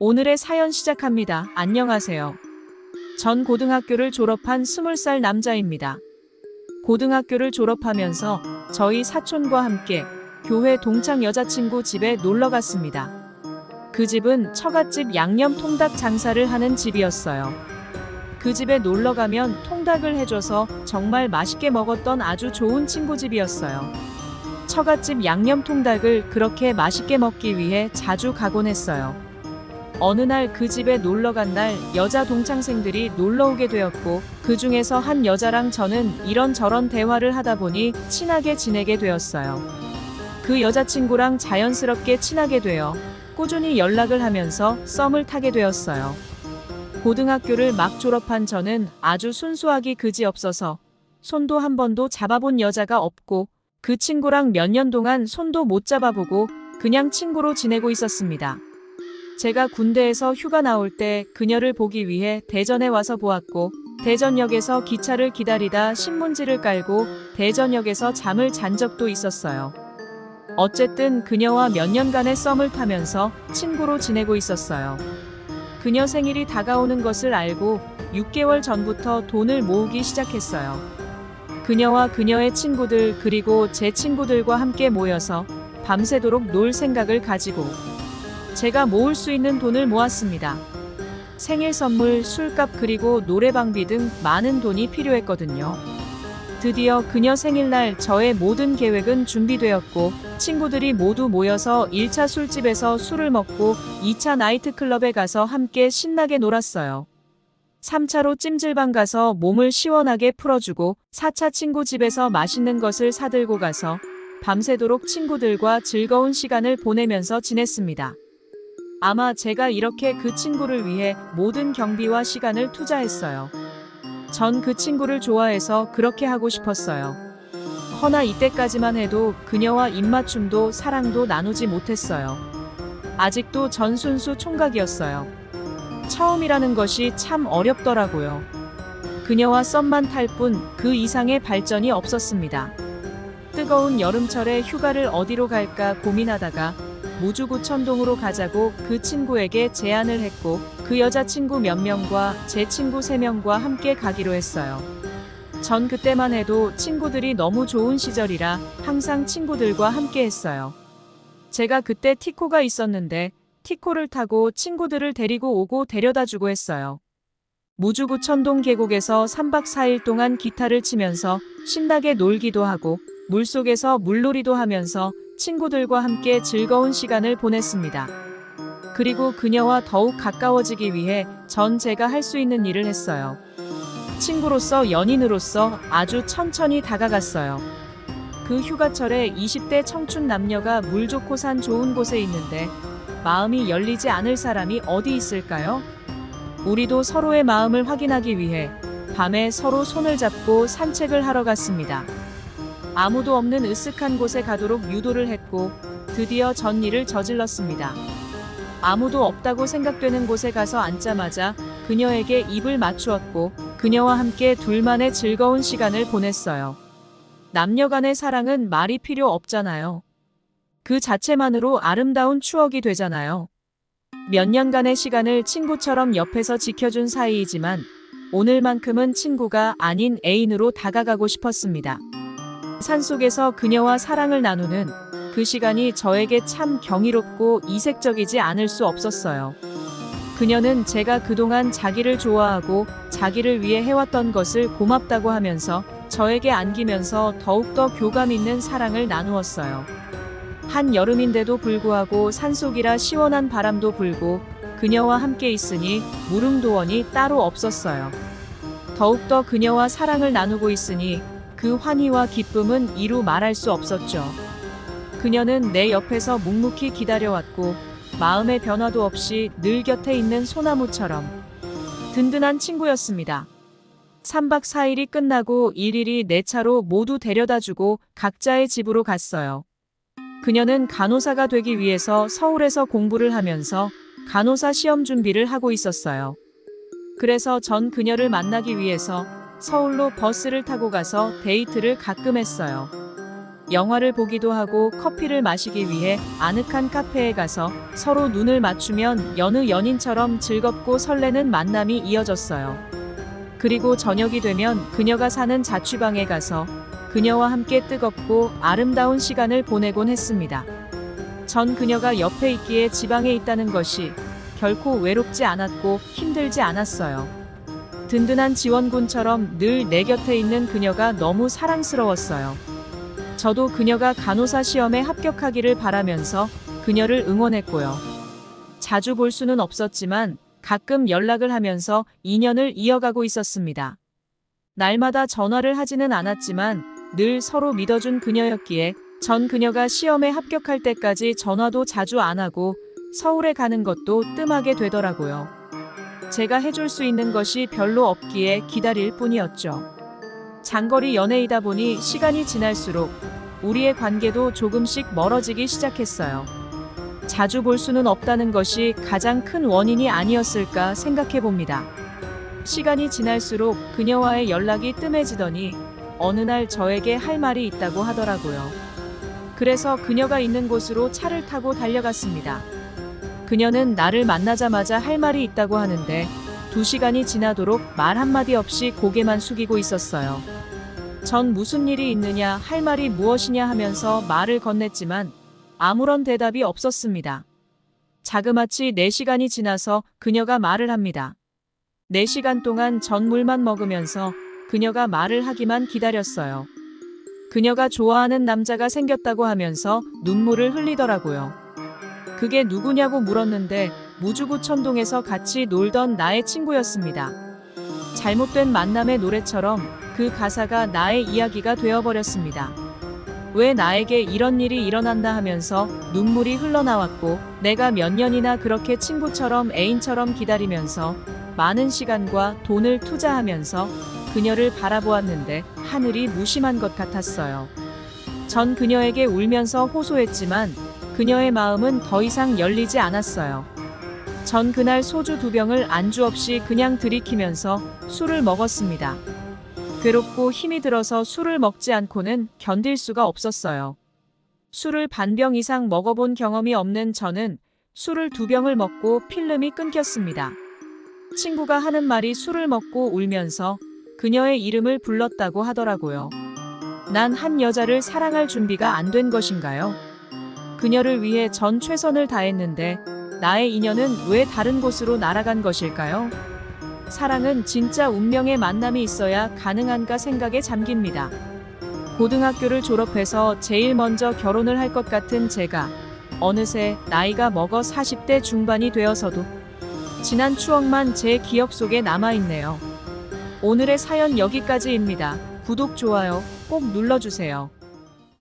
오늘의 사연 시작합니다. 안녕하세요. 전 고등학교를 졸업한 20살 남자입니다. 고등학교를 졸업하면서 저희 사촌과 함께 교회 동창 여자친구 집에 놀러 갔습니다. 그 집은 처갓집 양념 통닭 장사를 하는 집이었어요. 그 집에 놀러 가면 통닭을 해줘서 정말 맛있게 먹었던 아주 좋은 친구 집이었어요. 처갓집 양념 통닭을 그렇게 맛있게 먹기 위해 자주 가곤 했어요. 어느 날 그 집에 놀러 간 날 여자 동창생들이 놀러 오게 되었고, 그 중에서 한 여자랑 저는 이런저런 대화를 하다 보니 친하게 지내게 되었어요. 그 여자친구랑 자연스럽게 친하게 되어 꾸준히 연락을 하면서 썸을 타게 되었어요. 고등학교를 막 졸업한 저는 아주 순수하기 그지없어서 손도 한 번도 잡아본 여자가 없고, 그 친구랑 몇 년 동안 손도 못 잡아보고 그냥 친구로 지내고 있었습니다. 제가 군대에서 휴가 나올 때 그녀를 보기 위해 대전에 와서 보았고, 대전역에서 기차를 기다리다 신문지를 깔고 대전역에서 잠을 잔 적도 있었어요. 어쨌든 그녀와 몇 년간의 썸을 타면서 친구로 지내고 있었어요. 그녀 생일이 다가오는 것을 알고 6개월 전부터 돈을 모으기 시작했어요. 그녀와 그녀의 친구들 그리고 제 친구들과 함께 모여서 밤새도록 놀 생각을 가지고 제가 모을 수 있는 돈을 모았습니다. 생일 선물, 술값 그리고 노래방비 등 많은 돈이 필요했거든요. 드디어 그녀 생일날 저의 모든 계획은 준비되었고, 친구들이 모두 모여서 1차 술집에서 술을 먹고 2차 나이트클럽에 가서 함께 신나게 놀았어요. 3차로 찜질방 가서 몸을 시원하게 풀어주고 4차 친구 집에서 맛있는 것을 사들고 가서 밤새도록 친구들과 즐거운 시간을 보내면서 지냈습니다. 아마 제가 이렇게 그 친구를 위해 모든 경비와 시간을 투자했어요. 전 그 친구를 좋아해서 그렇게 하고 싶었어요. 허나 이때까지만 해도 그녀와 입맞춤도 사랑도 나누지 못했어요. 아직도 전 순수 총각이었어요. 처음이라는 것이 참 어렵더라고요. 그녀와 썸만 탈 뿐 그 이상의 발전이 없었습니다. 뜨거운 여름철에 휴가를 어디로 갈까 고민하다가 무주구천동으로 가자고 그 친구에게 제안을 했고, 그 여자친구 몇 명과 제 친구 3명과 함께 가기로 했어요. 전 그때만 해도 친구들이 너무 좋은 시절이라 항상 친구들과 함께 했어요. 제가 그때 티코가 있었는데 티코를 타고 친구들을 데리고 오고 데려다주고 했어요. 무주구천동 계곡에서 3박 4일 동안 기타를 치면서 신나게 놀기도 하고 물속에서 물놀이도 하면서 친구들과 함께 즐거운 시간을 보냈습니다. 그리고 그녀와 더욱 가까워지기 위해 전 제가 할 수 있는 일을 했어요. 친구로서 연인으로서 아주 천천히 다가갔어요. 그 휴가철에 20대 청춘 남녀가 물 좋고 산 좋은 곳에 있는데 마음이 열리지 않을 사람이 어디 있을까요? 우리도 서로의 마음을 확인하기 위해 밤에 서로 손을 잡고 산책을 하러 갔습니다. 아무도 없는 으슥한 곳에 가도록 유도를 했고 드디어 전일을 저질렀습니다. 아무도 없다고 생각되는 곳에 가서 앉자마자 그녀에게 입을 맞추었고 그녀와 함께 둘만의 즐거운 시간을 보냈어요. 남녀 간의 사랑은 말이 필요 없잖아요. 그 자체만으로 아름다운 추억이 되잖아요. 몇 년간의 시간을 친구처럼 옆에서 지켜준 사이이지만 오늘만큼은 친구가 아닌 애인으로 다가가고 싶었습니다. 산속에서 그녀와 사랑을 나누는 그 시간이 저에게 참 경이롭고 이색적이지 않을 수 없었어요. 그녀는 제가 그동안 자기를 좋아하고 자기를 위해 해왔던 것을 고맙다고 하면서 저에게 안기면서 더욱더 교감 있는 사랑을 나누었어요. 한 여름인데도 불구하고 산속이라 시원한 바람도 불고 그녀와 함께 있으니 무릉도원이 따로 없었어요. 더욱더 그녀와 사랑을 나누고 있으니 그 환희와 기쁨은 이루 말할 수 없었죠. 그녀는 내 옆에서 묵묵히 기다려왔고 마음의 변화도 없이 늘 곁에 있는 소나무처럼 든든한 친구였습니다. 3박 4일이 끝나고 일일이 내 차로 모두 데려다주고 각자의 집으로 갔어요. 그녀는 간호사가 되기 위해서 서울에서 공부를 하면서 간호사 시험 준비를 하고 있었어요. 그래서 전 그녀를 만나기 위해서 서울로 버스를 타고 가서 데이트를 가끔 했어요. 영화를 보기도 하고 커피를 마시기 위해 아늑한 카페에 가서 서로 눈을 맞추면 여느 연인처럼 즐겁고 설레는 만남이 이어졌어요. 그리고 저녁이 되면 그녀가 사는 자취방에 가서 그녀와 함께 뜨겁고 아름다운 시간을 보내곤 했습니다. 전 그녀가 옆에 있기에 지방에 있다는 것이 결코 외롭지 않았고 힘들지 않았어요. 든든한 지원군처럼 늘 내 곁에 있는 그녀가 너무 사랑스러웠어요. 저도 그녀가 간호사 시험에 합격하기를 바라면서 그녀를 응원했고요. 자주 볼 수는 없었지만 가끔 연락을 하면서 인연을 이어가고 있었습니다. 날마다 전화를 하지는 않았지만 늘 서로 믿어준 그녀였기에 전 그녀가 시험에 합격할 때까지 전화도 자주 안 하고 서울에 가는 것도 뜸하게 되더라고요. 제가 해줄 수 있는 것이 별로 없기에 기다릴 뿐이었죠. 장거리 연애이다 보니 시간이 지날수록 우리의 관계도 조금씩 멀어지기 시작했어요. 자주 볼 수는 없다는 것이 가장 큰 원인이 아니었을까 생각해 봅니다. 시간이 지날수록 그녀와의 연락이 뜸해지더니 어느 날 저에게 할 말이 있다고 하더라고요. 그래서 그녀가 있는 곳으로 차를 타고 달려갔습니다. 그녀는 나를 만나자마자 할 말이 있다고 하는데 2시간이 지나도록 말 한마디 없이 고개만 숙이고 있었어요. 전 무슨 일이 있느냐, 할 말이 무엇이냐 하면서 말을 건넸지만 아무런 대답이 없었습니다. 자그마치 4시간이 지나서 그녀가 말을 합니다. 4시간 동안 전 물만 먹으면서 그녀가 말을 하기만 기다렸어요. 그녀가 좋아하는 남자가 생겼다고 하면서 눈물을 흘리더라고요. 그게 누구냐고 물었는데 무주구천동에서 같이 놀던 나의 친구였습니다. 잘못된 만남의 노래처럼 그 가사가 나의 이야기가 되어버렸습니다. 왜 나에게 이런 일이 일어난다 하면서 눈물이 흘러나왔고 내가 몇 년이나 그렇게 친구처럼 애인처럼 기다리면서 많은 시간과 돈을 투자하면서 그녀를 바라보았는데 하늘이 무심한 것 같았어요. 전 그녀에게 울면서 호소했지만 그녀의 마음은 더 이상 열리지 않았어요. 전 그날 소주 2병을 안주 없이 그냥 들이키면서 술을 먹었습니다. 괴롭고 힘이 들어서 술을 먹지 않고는 견딜 수가 없었어요. 술을 반병 이상 먹어본 경험이 없는 저는 술을 2병을 먹고 필름이 끊겼습니다. 친구가 하는 말이 술을 먹고 울면서 그녀의 이름을 불렀다고 하더라고요. 난 한 여자를 사랑할 준비가 안 된 것인가요? 그녀를 위해 전 최선을 다했는데 나의 인연은 왜 다른 곳으로 날아간 것일까요? 사랑은 진짜 운명의 만남이 있어야 가능한가 생각에 잠깁니다. 고등학교를 졸업해서 제일 먼저 결혼을 할 것 같은 제가 어느새 나이가 먹어 40대 중반이 되어서도 지난 추억만 제 기억 속에 남아있네요. 오늘의 사연 여기까지입니다. 구독, 좋아요 꼭 눌러주세요.